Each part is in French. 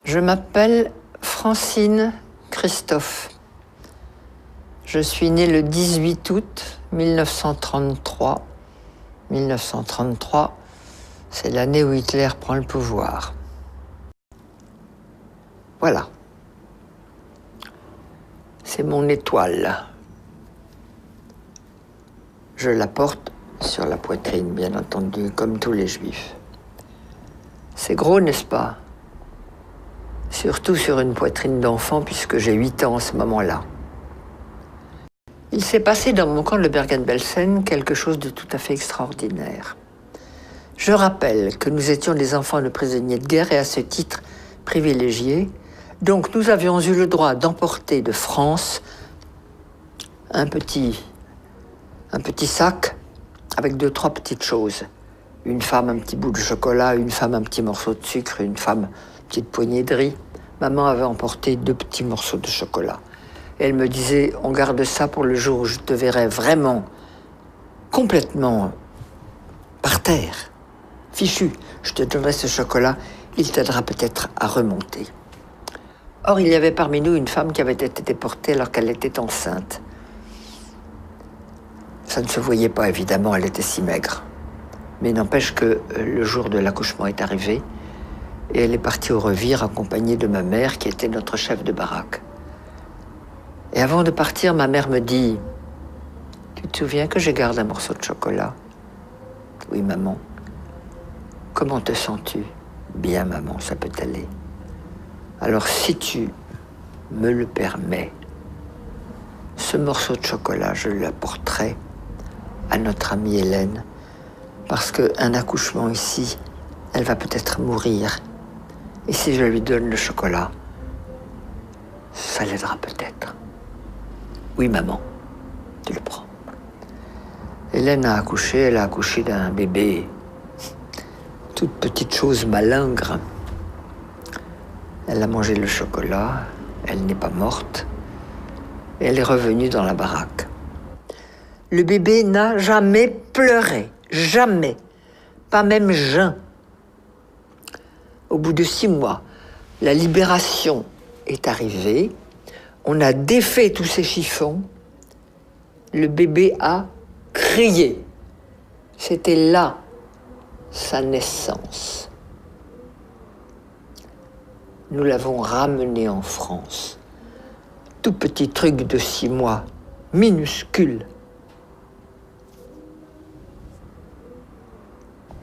Je m'appelle Francine Christophe. Je suis née le 18 août 1933. 1933, c'est l'année où Hitler prend le pouvoir. Voilà. C'est mon étoile. Je la porte sur la poitrine, bien entendu, comme tous les Juifs. C'est gros, n'est-ce pas? Surtout sur une poitrine d'enfant, puisque j'ai 8 ans en ce moment-là. Il s'est passé dans mon camp de Bergen-Belsen quelque chose de tout à fait extraordinaire. Je rappelle que nous étions des enfants de prisonniers de guerre et à ce titre privilégiés. Donc nous avions eu le droit d'emporter de France un petit sac avec 2-3 petites choses. Une femme, un petit bout de chocolat, une femme, un petit morceau de sucre, une femme, une petite poignée de riz. Maman avait emporté 2 petits morceaux de chocolat. Elle me disait, on garde ça pour le jour où je te verrai vraiment, complètement par terre, fichu. Je te donnerai ce chocolat, il t'aidera peut-être à remonter. Or, il y avait parmi nous une femme qui avait été déportée alors qu'elle était enceinte. Ça ne se voyait pas, évidemment, elle était si maigre. Mais n'empêche que le jour de l'accouchement est arrivé et elle est partie au revire accompagnée de ma mère qui était notre chef de baraque. Et avant de partir, ma mère me dit « Tu te souviens que je garde un morceau de chocolat ?»« Oui, maman. »« Comment te sens-tu ?»« Bien, maman, ça peut aller. »« Alors, si tu me le permets, ce morceau de chocolat, je l'apporterai à notre amie Hélène, parce qu'un accouchement ici, elle va peut-être mourir. Et si je lui donne le chocolat, ça l'aidera peut-être. » Oui, maman, tu le prends. Hélène a accouché, elle a accouché d'un bébé, toute petite chose malingre. Elle a mangé le chocolat, elle n'est pas morte, et elle est revenue dans la baraque. Le bébé n'a jamais pleuré, jamais, pas même jeun. Au bout de 6 mois, la libération est arrivée. On a défait tous ces chiffons. Le bébé a crié. C'était là sa naissance. Nous l'avons ramené en France. Tout petit truc de 6 mois, minuscule.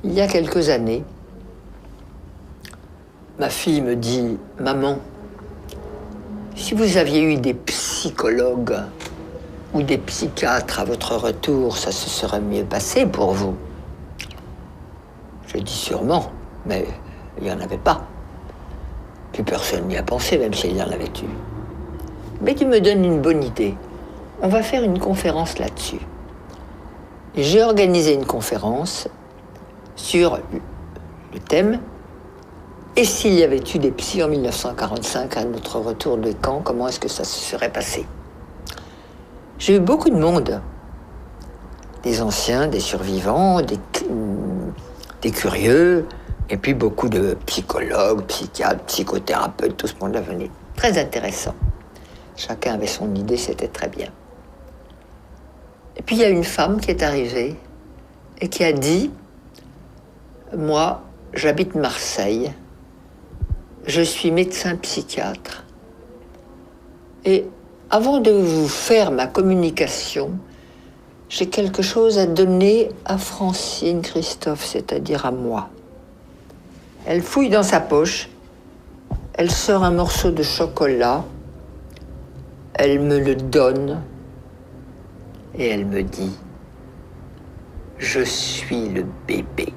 Il y a quelques années, ma fille me dit « Maman, si vous aviez eu des psychologues ou des psychiatres à votre retour, ça se serait mieux passé pour vous. » Je dis sûrement, mais il n'y en avait pas. Plus personne n'y a pensé, même s'il y en avait eu. Mais tu me donnes une bonne idée. On va faire une conférence là-dessus. J'ai organisé une conférence sur le thème « Et s'il y avait eu des psys en 1945 à notre retour de camp, comment est-ce que ça se serait passé ?» J'ai eu beaucoup de monde, des anciens, des survivants, des curieux, et puis beaucoup de psychologues, psychiatres, psychothérapeutes, tout ce monde-là venait. Très intéressant. Chacun avait son idée, c'était très bien. Et puis il y a une femme qui est arrivée et qui a dit « Moi, j'habite Marseille. Je suis médecin psychiatre. Et avant de vous faire ma communication, j'ai quelque chose à donner à Francine Christophe, c'est-à-dire à moi. » Elle fouille dans sa poche, elle sort un morceau de chocolat, elle me le donne et elle me dit « Je suis le bébé. »